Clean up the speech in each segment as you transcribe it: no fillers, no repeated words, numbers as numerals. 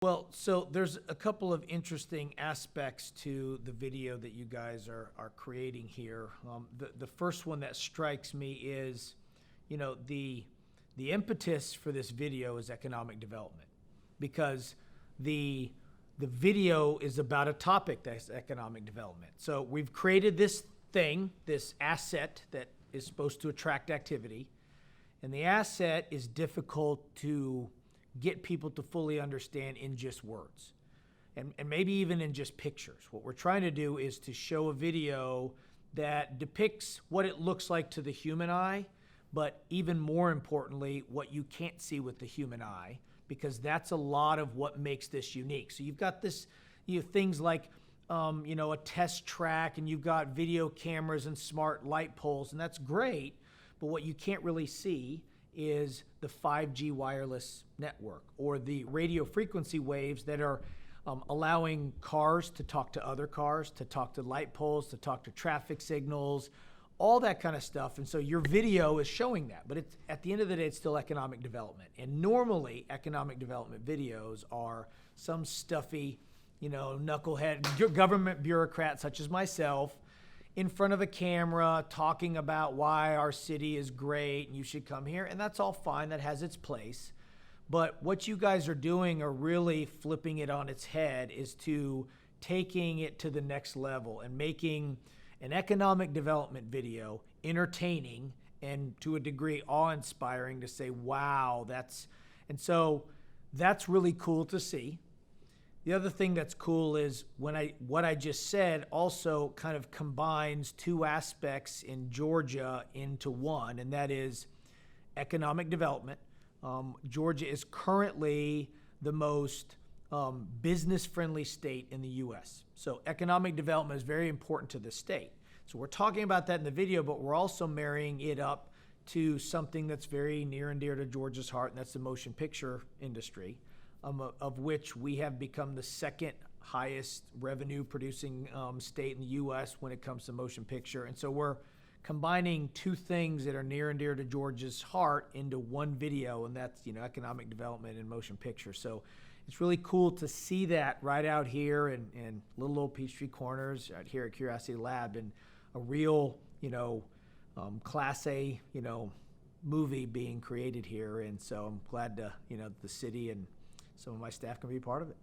Well, so there's a couple of interesting aspects to the video that you guys are creating here. The first one that strikes me is, the impetus for this video is economic development, because the video is about a topic that's economic development. So we've created this thing, this asset that is supposed to attract activity, and the asset is difficult to get people to fully understand in just words, and maybe even in just pictures. What we're trying to do is to show a video that depicts what it looks like to the human eye, but even more importantly, what you can't see with the human eye, because that's a lot of what makes this unique. So you've got this, things like, a test track, and you've got video cameras and smart light poles, and that's great, but what you can't really see is the 5G wireless network, or the radio frequency waves that are allowing cars to talk to other cars, to talk to light poles, to talk to traffic signals, all that kind of stuff. And so your video is showing that, but it's, at the end of the day, it's still economic development. And normally economic development videos are some stuffy, knucklehead government bureaucrat such as myself in front of a camera talking about why our city is great and you should come here. And that's all fine. That has its place. But what you guys are doing are really flipping it on its head, is to taking it to the next level and making an economic development video entertaining and to a degree awe-inspiring, to say, wow, and so that's really cool to see. The other thing that's cool is what I just said also kind of combines two aspects in Georgia into one, and that is economic development. Georgia is currently the most business-friendly state in the U.S. So economic development is very important to the state. So we're talking about that in the video, but we're also marrying it up to something that's very near and dear to Georgia's heart, and that's the motion picture industry, of which we have become the second highest revenue producing state in the U.S. when it comes to motion picture. And so we're combining two things that are near and dear to Georgia's heart into one video, and that's economic development and motion picture. So it's really cool to see that right out here in little old Peachtree Corners out here at Curiosity Lab, and a real Class A movie being created here. And so I'm glad to the city and some of my staff can be a part of it.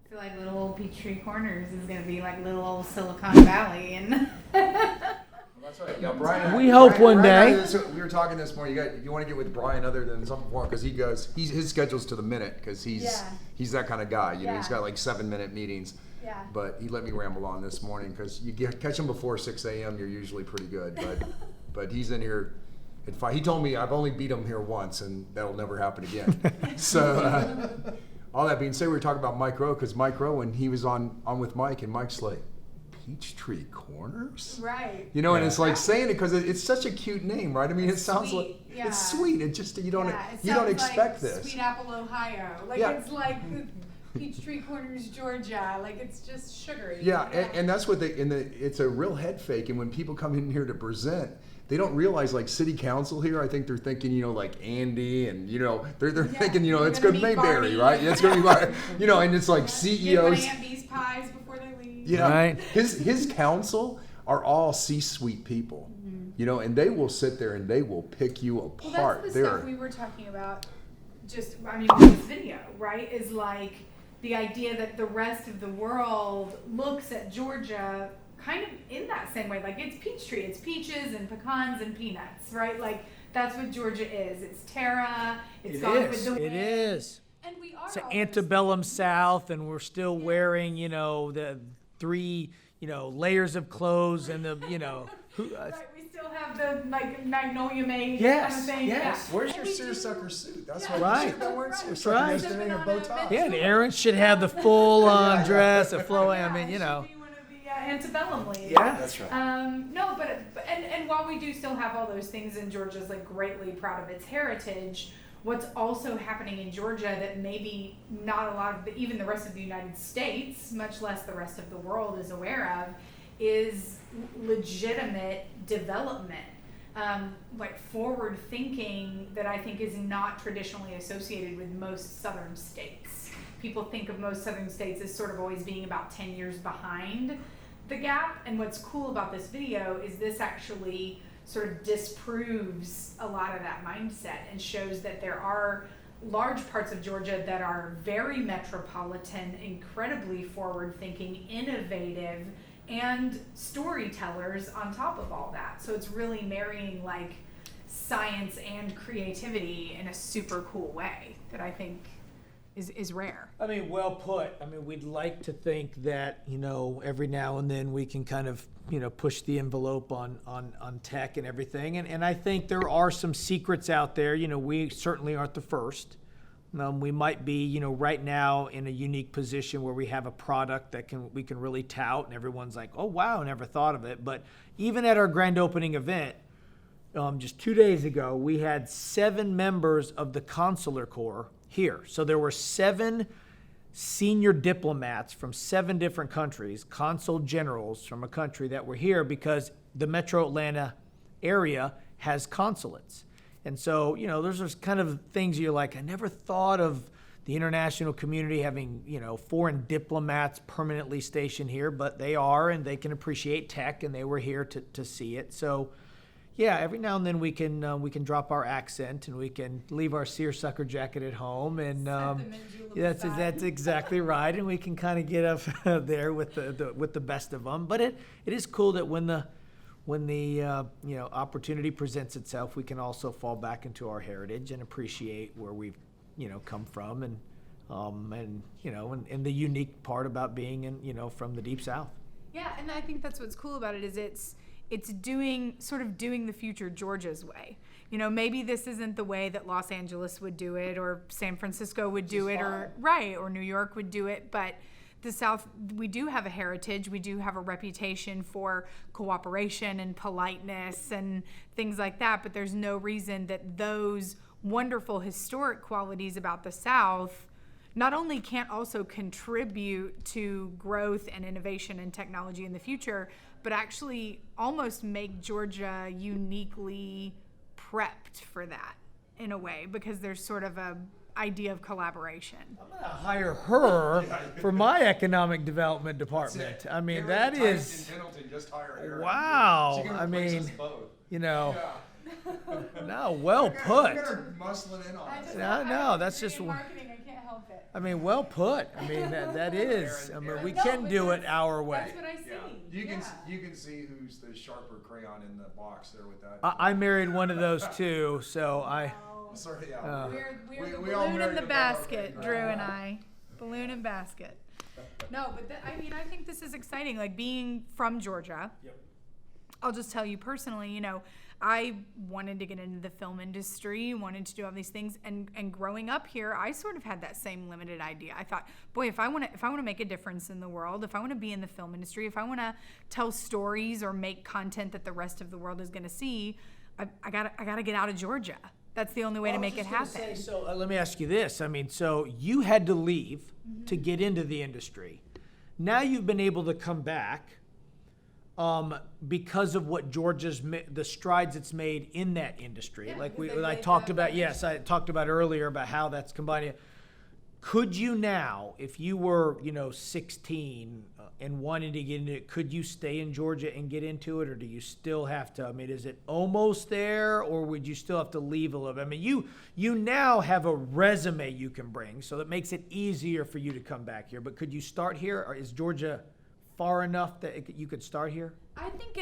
I feel like little old Peachtree Corners is going to be like little old Silicon Valley, and that's right. Yeah, Brian. We hope one day. We were talking this morning. You want to get with Brian other than something more, because his schedule's to the minute, because he's that kind of guy. He's got like 7-minute meetings. Yeah. But he let me ramble on this morning, because you catch him before 6 a.m. You're usually pretty good. But he's in here. He told me I've only beat him here once, and that'll never happen again. So, all that being said, we were talking about Mike Rowe, because Mike Rowe, when he was on with Mike, and Mike's like, Peachtree Corners? right. And it's like saying it because it's such a cute name, right? I mean, it sounds like it's sweet. It just you don't expect like this. Sweet Apple, Ohio. It's like Peachtree Corners, Georgia. Like, it's just sugary. Yeah, and that's what it's a real head fake. And when people come in here to present, they don't realize, like, city council here, I think they're thinking, like Andy, and, they're thinking, it's going to be Mayberry, right? Yeah, it's going to be, and it's like CEOs. Get Aunt Bee's pies before they leave. Yeah, right. His council are all C-suite people, and they will sit there and they will pick you apart. Well, that's the stuff we were talking about, with this video, right? Is like the idea that the rest of the world looks at Georgia kind of in that same way. Like, it's Peachtree, it's peaches and pecans and peanuts, right? Like, that's what Georgia is. It's terra. It's gone with the wind. It is. And we are. It's an antebellum South, and we're still wearing, the 3, layers of clothes and the, Right, we still have the magnolia mane Yes, kind of thing. yes. Yeah. Where's your seersucker suit? That's what Right. you should have worn seersucker Right. yesterday, or bow tie. Yeah, and Erin should have the full-on dress, a flowing. I mean, It should be one of the antebellum ladies. Yeah, that's right. No, but while we do still have all those things, and Georgia's like greatly proud of its heritage, what's also happening in Georgia that maybe not a lot of even the rest of the United States, much less the rest of the world, is aware of, is legitimate development. like forward thinking that I think is not traditionally associated with most southern states. People think of most southern states as sort of always being about 10 years behind the gap. And what's cool about this video is this actually sort of disproves a lot of that mindset and shows that there are large parts of Georgia that are very metropolitan, incredibly forward-thinking, innovative, and storytellers on top of all that. So it's really marrying like science and creativity in a super cool way that I think is rare. I mean, well put. I mean, we'd like to think that, you know, every now and then we can kind of, you know, push the envelope on tech and everything. And I think there are some secrets out there. You know, we certainly aren't the first. We might be, you know, right now in a unique position where we have a product that we can really tout, and everyone's like, oh, wow, never thought of it. But even at our grand opening event, just 2 days ago, we had 7 members of the Consular Corps here. So there were 7 senior diplomats from 7 different countries, consul generals from a country that were here because the Metro Atlanta area has consulates. And so, you know, those kind of things you're like, I never thought of the international community having, you know, foreign diplomats permanently stationed here, but they are, and they can appreciate tech, and they were here to see it. So, yeah, every now and then we can drop our accent, and we can leave our seersucker jacket at home, and that's exactly right, and we can kind of get up there with the best of them. But it is cool that when the you know, opportunity presents itself, we can also fall back into our heritage and appreciate where we've, you know, come from, and you know, and the unique part about being in, you know, from the Deep South. Yeah, and I think that's what's cool about it is it's doing the future Georgia's way. You know, maybe this isn't the way that Los Angeles would do it, or San Francisco would do it, or New York would do it, but the South, we do have a heritage. We do have a reputation for cooperation and politeness and things like that, but there's no reason that those wonderful historic qualities about the South not only can't also contribute to growth and innovation and technology in the future, but actually almost make Georgia uniquely prepped for that in a way, because there's sort of a idea of collaboration. I'm gonna hire her for my economic development department. I mean, that is, just hire Erin. Wow. She can I replace mean, us both. you know, Yeah. no, well put. Look at her muscling in on us. No, that's just, marketing. I can't help it. I mean, well put. I mean, that is, I mean, we can do it our way. That's what I see. Yeah. You can see who's the sharper crayon in the box there with that. I married one of those too, so I. Sorry, yeah. We're the we all balloon in married the the basket, dog. Drew and I. Balloon and basket. No, but I mean, I think this is exciting. Like being from Georgia. Yep. I'll just tell you personally, you know, I wanted to get into the film industry, wanted to do all these things, and growing up here, I sort of had that same limited idea. I thought, boy, if I want to make a difference in the world, if I want to be in the film industry, if I want to tell stories or make content that the rest of the world is going to see, I gotta get out of Georgia. That's the only way to make it happen. So let me ask you this. I mean, so you had to leave to get into the industry. Now you've been able to come back because of what the strides it's made in that industry. Yeah, like I I talked about earlier about how that's combining. Could you now, if you were, you know, 16 and wanted to get into it, could you stay in Georgia and get into it, or do you still have to? I mean, is it almost there, or would you still have to leave a little bit? I mean, you now have a resume you can bring, so that makes it easier for you to come back here. But could you start here, or is Georgia far enough that you could start here? I think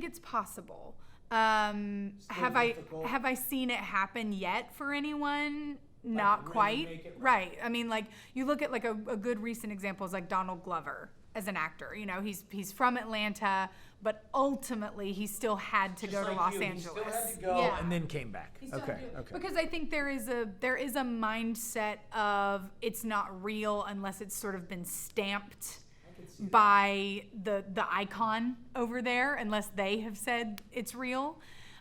it's possible. Have I seen it happen yet for anyone? Not quite. Right. I mean, like you look at like a good recent example is like Donald Glover as an actor. You know, he's from Atlanta, but ultimately he still had to go to Los Angeles. He still had to go and then came back. Okay. Because I think there is a mindset of it's not real unless it's sort of been stamped by the icon over there, unless they have said it's real.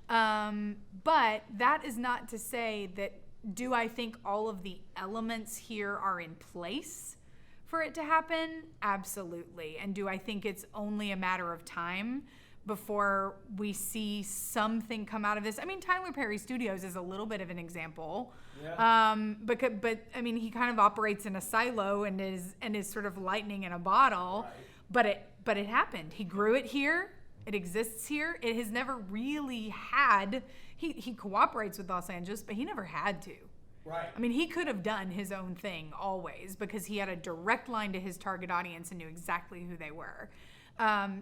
But that is not to say that. Do I think all of the elements here are in place for it to happen? Absolutely. And do I think it's only a matter of time before we see something come out of this. I mean, Tyler Perry Studios is a little bit of an example. Yeah. But I mean, he kind of operates in a silo and is sort of lightning in a bottle. Right. But it happened. He grew it here. It exists here. It has never really had. He cooperates with Los Angeles, but he never had to. Right. I mean, he could have done his own thing always because he had a direct line to his target audience and knew exactly who they were.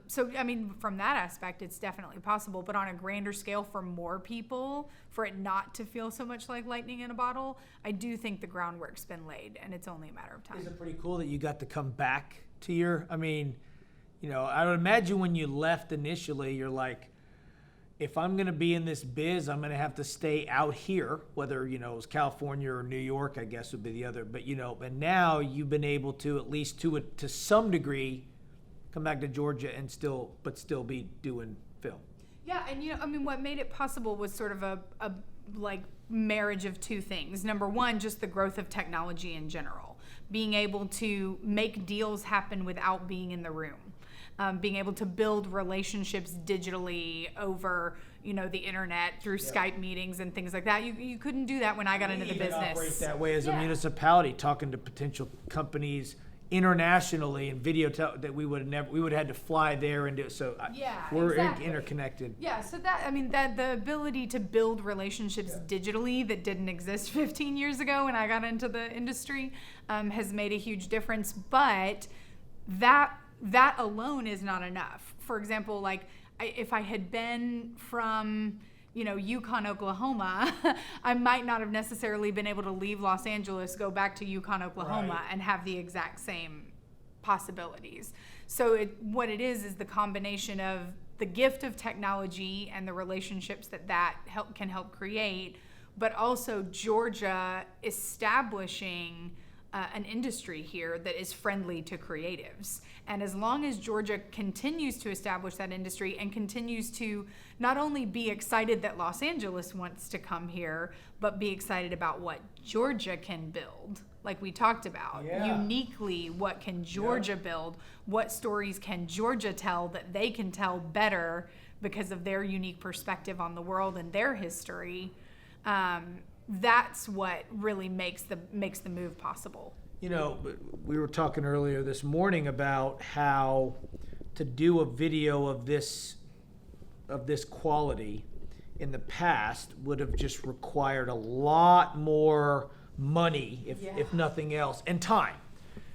So, I mean, from that aspect, it's definitely possible. But on a grander scale for more people, for it not to feel so much like lightning in a bottle, I do think the groundwork's been laid, and it's only a matter of time. Is it pretty cool that you got to come back to your, I mean, you know, I would imagine when you left initially, you're like, if I'm going to be in this biz, I'm going to have to stay out here, whether, you know, it was California or New York, I guess would be the other. But, you know, and now you've been able to, at least to some degree, come back to Georgia and still be doing film. Yeah, and you know, I mean, what made it possible was sort of a like marriage of two things. Number one, just the growth of technology in general, being able to make deals happen without being in the room. Being able to build relationships digitally over, you know, the internet through Skype meetings and things like that. You couldn't do that when I got into the business. Operate that way as a municipality, talking to potential companies internationally and video that we would have had to fly there and do it. So we're exactly. Interconnected. Yeah, so that, I mean, that the ability to build relationships digitally that didn't exist 15 years ago when I got into the industry has made a huge difference. But that alone is not enough. For example, like if I had been from, you know, Yukon, Oklahoma, I might not have necessarily been able to leave Los Angeles, go back to Yukon, Oklahoma, and have the exact same possibilities. So what it is the combination of the gift of technology and the relationships that can help create, but also Georgia establishing an industry here that is friendly to creatives. And as long as Georgia continues to establish that industry and continues to not only be excited that Los Angeles wants to come here, but be excited about what Georgia can build, like we talked about. Uniquely, what can Georgia build? What stories can Georgia tell that they can tell better because of their unique perspective on the world and their history? That's what really makes the move possible. You know, we were talking earlier this morning about how to do a video of this quality in the past would have just required a lot more money, if nothing else, and time.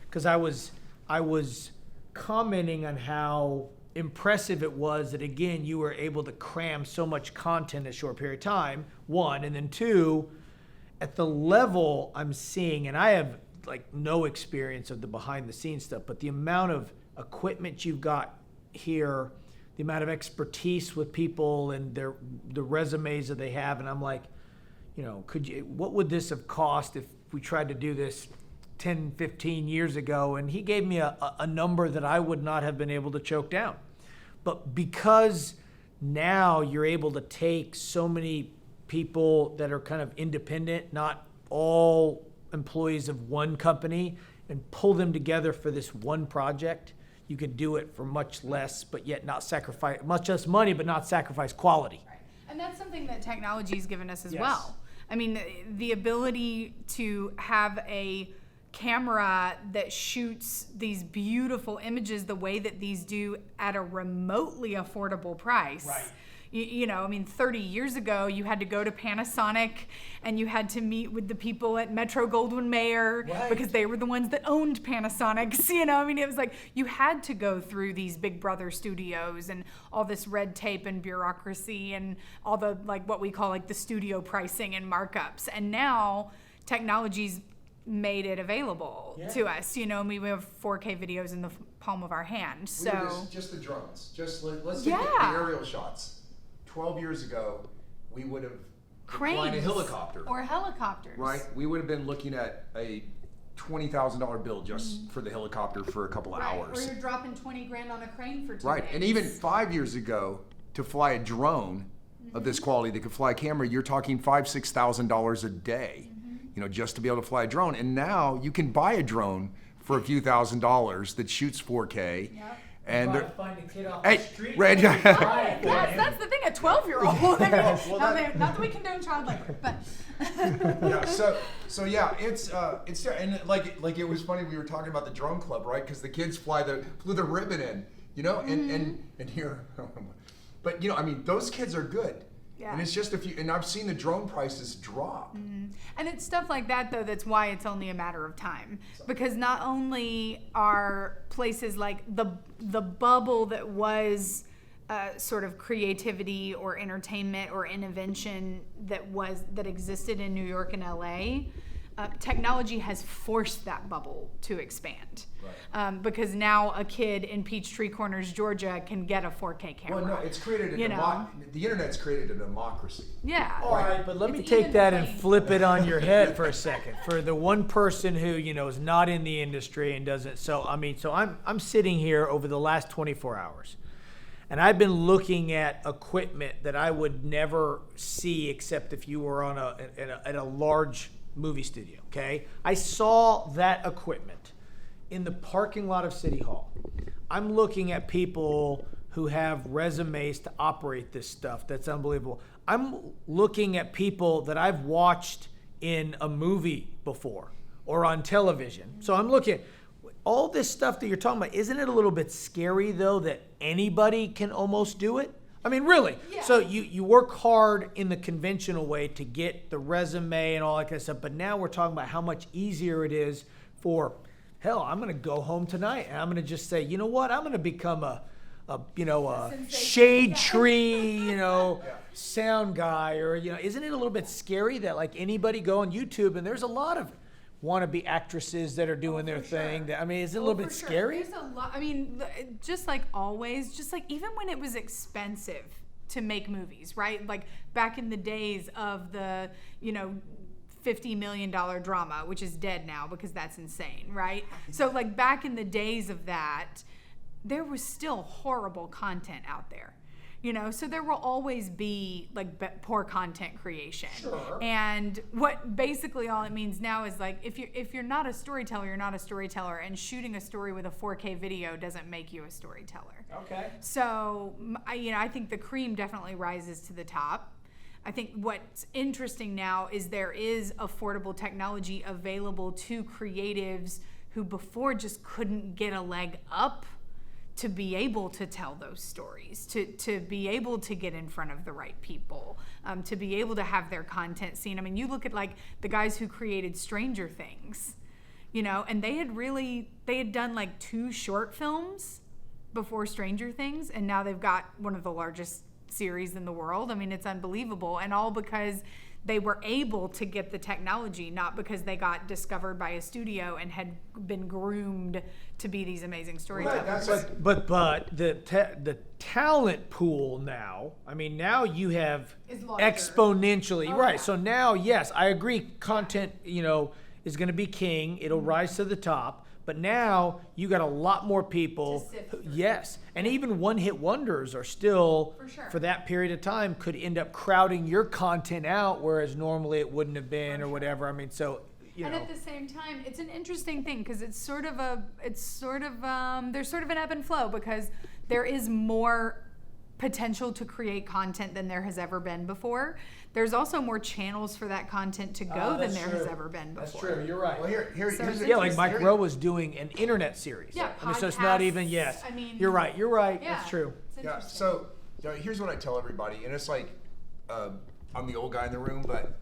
Because I was commenting on how impressive it was that, again, you were able to cram so much content in a short period of time, one, and then two, at the level I'm seeing, and I have like no experience of the behind the scenes stuff, but the amount of equipment you've got here, the amount of expertise with people and the resumes that they have, and I'm like, you know, what would this have cost if we tried to do this 10, 15 years ago? And he gave me a number that I would not have been able to choke down. But because now you're able to take so many people that are kind of independent, not all employees of one company, and pull them together for this one project, you can do it for much less, but yet not sacrifice, much less money, but not sacrifice quality. Right. And that's something that technology has given us as well. I mean, the ability to have a camera that shoots these beautiful images the way that these do at a remotely affordable price. Right. You know, I mean, 30 years ago, you had to go to Panasonic and you had to meet with the people at Metro-Goldwyn-Mayer because they were the ones that owned Panasonics. You know, I mean, it was like you had to go through these Big Brother studios and all this red tape and bureaucracy and all the, like, what we call like the studio pricing and markups. And now technology's made it available to us. You know, I mean, we have 4K videos in the palm of our hand. So just the drones. Let's take the aerial shots. 12 years ago, we would have cranes flying a helicopter. Or helicopters. Right? We would have been looking at a $20,000 bill just for the helicopter for a couple of hours. Or you're dropping 20 grand on a crane for 2 Right. days. And even 5 years ago, to fly a drone of this quality that could fly a camera, you're talking $5,000-$6,000 a day, you know, just to be able to fly a drone. And now you can buy a drone for a few $1,000s that shoots 4K. And they're, find a kid off Hey, the street. Red- and Yes, buy it for Yes, him. that's the thing. A 12-year-old. I mean, Well, not that we condone child labor, but yeah, so yeah, it's and like it was funny, we were talking about the drone club, right? Because the kids flew the ribbon in, you know, and here, but you know, I mean, those kids are good. Yeah. And it's just and I've seen the drone prices drop. And it's stuff like that, though, that's why it's only a matter of time. Because not only are places like the bubble that was sort of creativity or entertainment or innovation that existed in New York and LA, technology has forced that bubble to expand. Right. Because now a kid in Peachtree Corners, Georgia, can get a 4K camera. Well, no, it's created the internet's created a democracy. Yeah. All right, but let me It's take even that and playing flip it on your head for a second. For the one person who, you know, is not in the industry and doesn't, so I'm sitting here over the last 24 hours. And I've been looking at equipment that I would never see except if you were on at a large movie studio, okay? I saw that equipment in the parking lot of City Hall. I'm looking at people who have resumes to operate this stuff. That's unbelievable. I'm looking at people that I've watched in a movie before or on television. So I'm looking at all this stuff that you're talking about. Isn't it a little bit scary, though, that anybody can almost do it? I mean, really. Yeah. So you work hard in the conventional way to get the resume and all that kind of stuff, but now we're talking about how much easier it is for, hell, I'm going to go home tonight and I'm going to just say, you know what, I'm going to become a shade tree, sound guy, or, isn't it a little bit scary that like anybody go on YouTube and there's a lot of wannabe actresses that are doing their thing. Sure. I mean, is it a little bit for sure. scary? There's a lot. I mean, just like always, just like even when it was expensive to make movies, right? Like back in the days of the, $50 million drama, which is dead now because that's insane, right? So like back in the days of that, there was still horrible content out there. So there will always be like poor content creation. Sure. And what basically all it means now is like if you're not a storyteller, you're not a storyteller, and shooting a story with a 4K video doesn't make you a storyteller. Okay. So I think the cream definitely rises to the top. I think what's interesting now is there is affordable technology available to creatives who before just couldn't get a leg up to be able to tell those stories, to be able to get in front of the right people, to be able to have their content seen. I mean, you look at like the guys who created Stranger Things, and they had done like 2 short films before Stranger Things, and now they've got one of the largest series in the world. I mean, it's unbelievable, and all because they were able to get the technology, not because they got discovered by a studio and had been groomed to be these amazing storytellers. Right, But the talent pool now, I mean, now you have Is larger. exponentially, Oh, right? yeah. So now, yes, I agree, content, is going to be king. It'll rise to the top. But now you got a lot more people. To sift through. Yes, and even one-hit wonders are still, For sure. for that period of time, could end up crowding your content out, whereas normally it wouldn't have been or whatever. I mean, so And at the same time, it's an interesting thing because there's sort of an ebb and flow because there is more potential to create content than there has ever been before. There's also more channels for that content to go than there has ever been before. That's true. You're right. Well, here's So it's the- Yeah, like Mike here- Rowe was doing an internet series. Yeah, I mean, so it's not even, podcasts. yes. I mean, you're right. Yeah, That's true. It's Yeah. interesting. So here's what I tell everybody, and it's like I'm the old guy in the room, but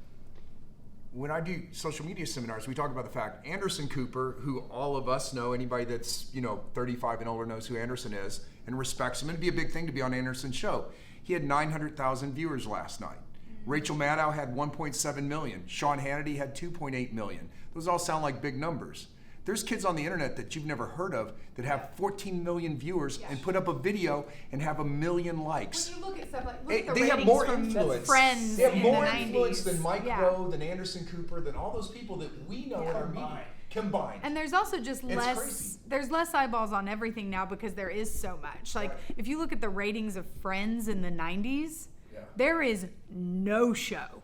when I do social media seminars, we talk about the fact Anderson Cooper, who all of us know, anybody that's 35 and older knows who Anderson is and respects him. It'd be a big thing to be on Anderson's show. He had 900,000 viewers last night. Rachel Maddow had 1.7 million. Sean Hannity had 2.8 million. Those all sound like big numbers. There's kids on the internet that you've never heard of that have 14 million viewers and put up a video and have 1 million likes. When you look at stuff like look at the They have ratings more from influence. Friends They have in more the influence 90s. than Mike Yeah. Rowe, than Anderson Cooper, than all those people that we know in our media combined. And there's also just It's less crazy. there's less eyeballs on everything now because there is so much. Like if you look at the ratings of Friends in the 90s, Yeah. there is no show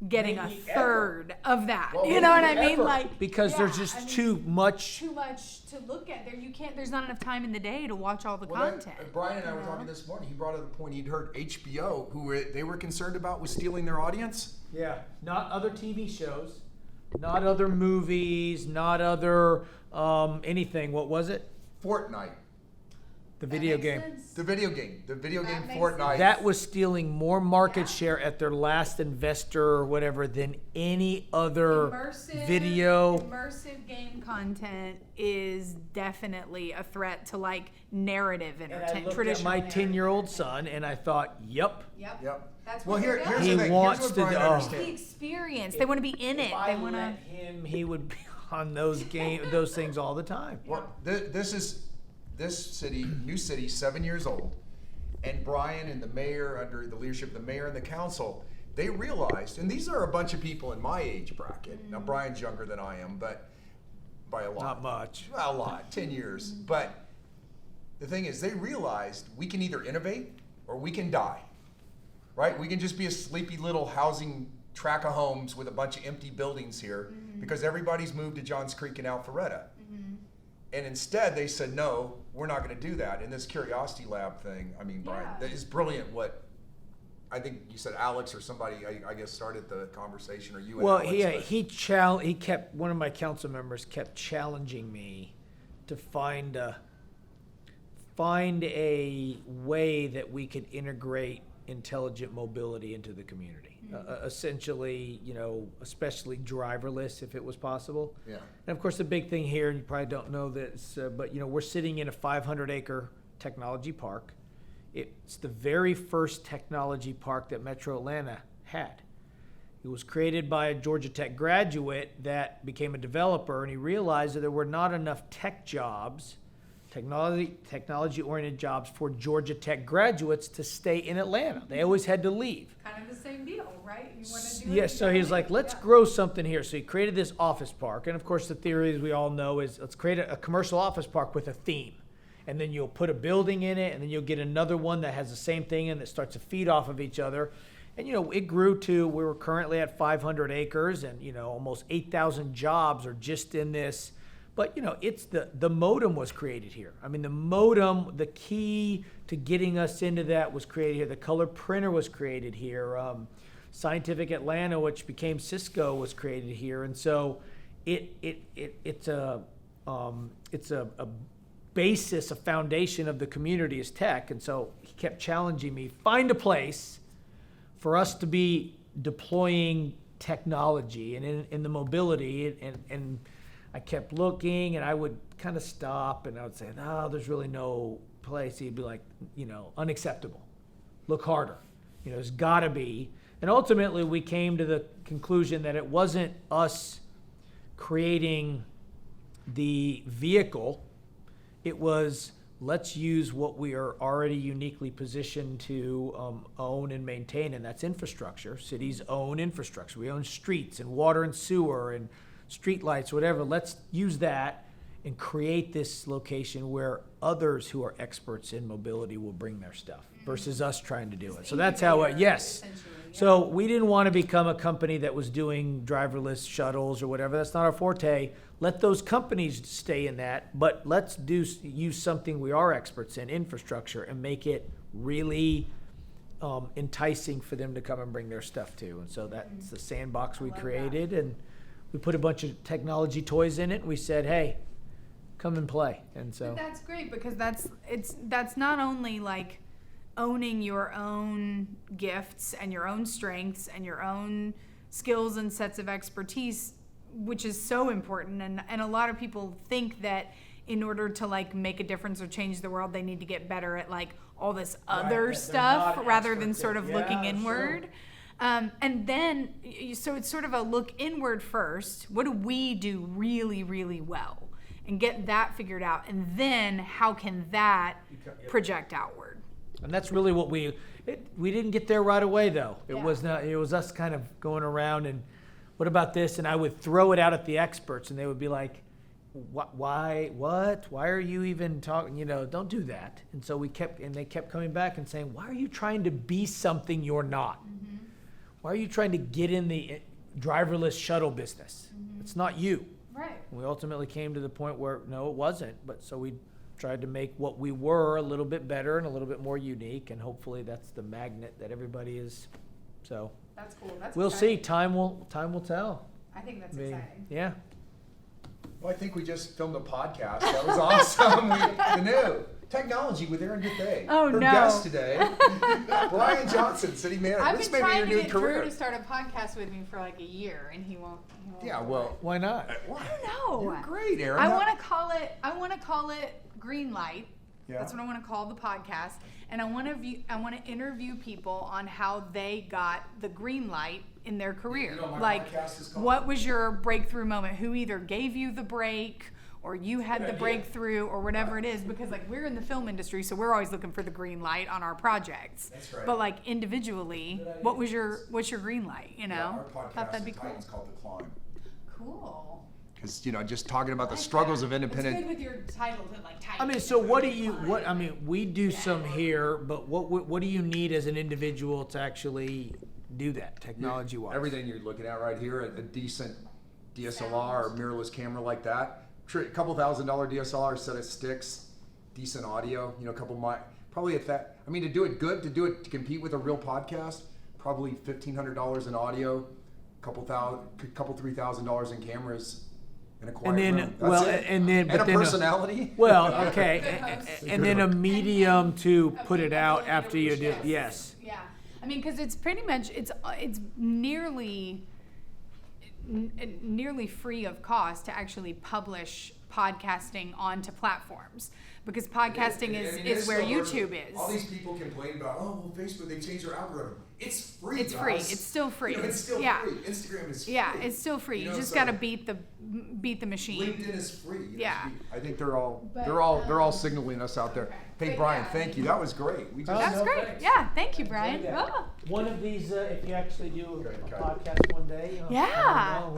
getting a Maybe third of that. Well, you know what I maybe mean? ever. Like Because there's yeah, just I mean, too much. too much to look at. There, you can't. There's not enough time in the day to watch all the Well, content. Brian and I were talking this morning. He brought up a point. He'd heard HBO, they were concerned about was stealing their audience. Yeah, not other TV shows, not other movies, not other anything. What was it? Fortnite, The video game. the video game That makes Fortnite. That was stealing more market Yeah. share at their last investor or whatever than any other Immersive game content is definitely a threat to like narrative And I entertainment. looked at Traditional my narrative 10-year-old entertainment. son and I thought, yep. Yep. That's Well, what here's they're He the doing. thing. wants Here's what to Brian do- oh. understands. The experience. They want to be in it. If I They want to. let him, he would be on those things all the time. Well, this city, new city, 7 years old, and Brian and the mayor, under the leadership of the mayor and the council, they realized, and these are a bunch of people in my age bracket. Now, Brian's younger than I am, but by a lot. Not much. Well, a lot, 10 years. But the thing is, they realized we can either innovate or we can die, right? We can just be a sleepy little housing tract of homes with a bunch of empty buildings here because everybody's moved to Johns Creek and Alpharetta. And instead, they said, no, we're not going to do that. And this Curiosity Lab thing, I mean, Brian, Yeah. that is brilliant. What I think you said, Alex or somebody, I guess, started the conversation, or you and Well, Alex. he kept, one of my council members kept challenging me to find a way that we could integrate intelligent mobility into the community. Essentially, especially driverless if it was possible. Yeah. And of course, the big thing here, and you probably don't know this, but we're sitting in a 500-acre technology park. It's the very first technology park that Metro Atlanta had. It was created by a Georgia Tech graduate that became a developer, and he realized that there were not enough tech jobs, technology-oriented jobs for Georgia Tech graduates to stay in Atlanta. They always had to leave. Kind of the same deal, right? You want to do Yeah, so he's like, let's grow something here. So he created this office park. And of course, the theory, as we all know, is let's create a commercial office park with a theme. And then you'll put a building in it, and then you'll get another one that has the same thing and that starts to feed off of each other. And, it grew to, we were currently at 500 acres and, almost 8,000 jobs are just in this. But, it's the modem was created here. I mean, the modem, the key to getting us into that was created here. The color printer was created here. Scientific Atlanta, which became Cisco, was created here. And so it's a basis, a foundation of the community is tech. And so he kept challenging me, find a place for us to be deploying technology and in the mobility. And I kept looking, and I would kind of stop, and I would say, no, there's really no place. He'd be like, unacceptable. Look harder. There's got to be. And ultimately, we came to the conclusion that it wasn't us creating the vehicle. It was, let's use what we are already uniquely positioned to own and maintain, and that's infrastructure. Cities own infrastructure. We own streets and water and sewer and street lights, whatever. Let's use that and create this location where others who are experts in mobility will bring their stuff versus us trying to do it. So that's how yes. So we didn't want to become a company that was doing driverless shuttles or whatever. That's not our forte. Let those companies stay in that, but let's use something we are experts in, infrastructure, and make it really enticing for them to come and bring their stuff to. And so that's the sandbox we created, and we put a bunch of technology toys in it, and we said, hey, come and play. And so But that's great because that's not only like owning your own gifts and your own strengths and your own skills and sets of expertise, which is so important. And a lot of people think that in order to like make a difference or change the world, they need to get better at like all this other Right, stuff not rather than experts sort in- of looking yeah, inward. sure. And then, so it's sort of a look inward first. What do we do really, really well? And get that figured out. And then how can that project outward? And that's really what we didn't get there right away, though. It Yeah. was not. It was us kind of going around and, what about this? And I would throw it out at the experts, and they would be like, why? What? Why are you even talking? Don't do that. And so they kept coming back and saying, why are you trying to be something you're not? why are you trying to get in the driverless shuttle business? It's not you. Right. We ultimately came to the point where, no, it wasn't, but so we tried to make what we were a little bit better and a little bit more unique, and hopefully that's the magnet that everybody is, so. That's cool. That's We'll see, exciting. time will tell. I think that's I mean, exciting. yeah. Well, I think we just filmed a podcast. That was awesome. The new technology with Erin Bethea. Oh, Her no. guest today, Brian Johnson, city manager. I've This been may be trying your to new get career. Drew to start a podcast with me for like a year, and he won't. Yeah, well, Why not? I don't know. you're great, Erin. I want to call it Green Light. Yeah. That's what I want to call the podcast, and I want to interview people on how they got the green light in their career. You know what my Like, podcast is called? what was your breakthrough moment? Who either gave you the break, or you had Good the idea. breakthrough, or whatever it is? Because like we're in the film industry, so we're always looking for the green light on our projects. That's right. But like individually, Good idea. what's your green light? You know, Yeah, our podcast thought that'd be in cool. Titan's called The Climb. Cool. Because, just talking about the struggles of independent. It's good with your title to like title. I mean, so we do some here, but what do you need as an individual to actually do that, technology-wise? Everything you're looking at right here, a decent DSLR or mirrorless camera like that, a couple $1,000 DSLR set of sticks, decent audio, a couple probably at that. I mean, to do it good, to compete with a real podcast, probably $1,500 in audio, couple $3,000 in cameras. In a quiet And then, room. That's well, it. and then, And but a then, personality. well, okay, and then a medium to A put it out capability to after you reach do, us. yes. Yeah, I mean, because it's pretty much it's nearly free of cost to actually publish podcasting onto platforms, because podcasting is where YouTube is. All these people complain about, Facebook, they changed their algorithm. It's free. It's free. It's still free. It's still Yeah. free. Instagram is free. Yeah, it's still free. You just so got to beat the machine. LinkedIn is free. Yeah. I think they're all But, signaling us out there. okay. Hey But Brian, yeah, thank you. That was great. We just That's no, great. thanks. Yeah, thank you, Brian. Yeah. Oh. One of these, if you actually do Good, a good. podcast one day. Yeah.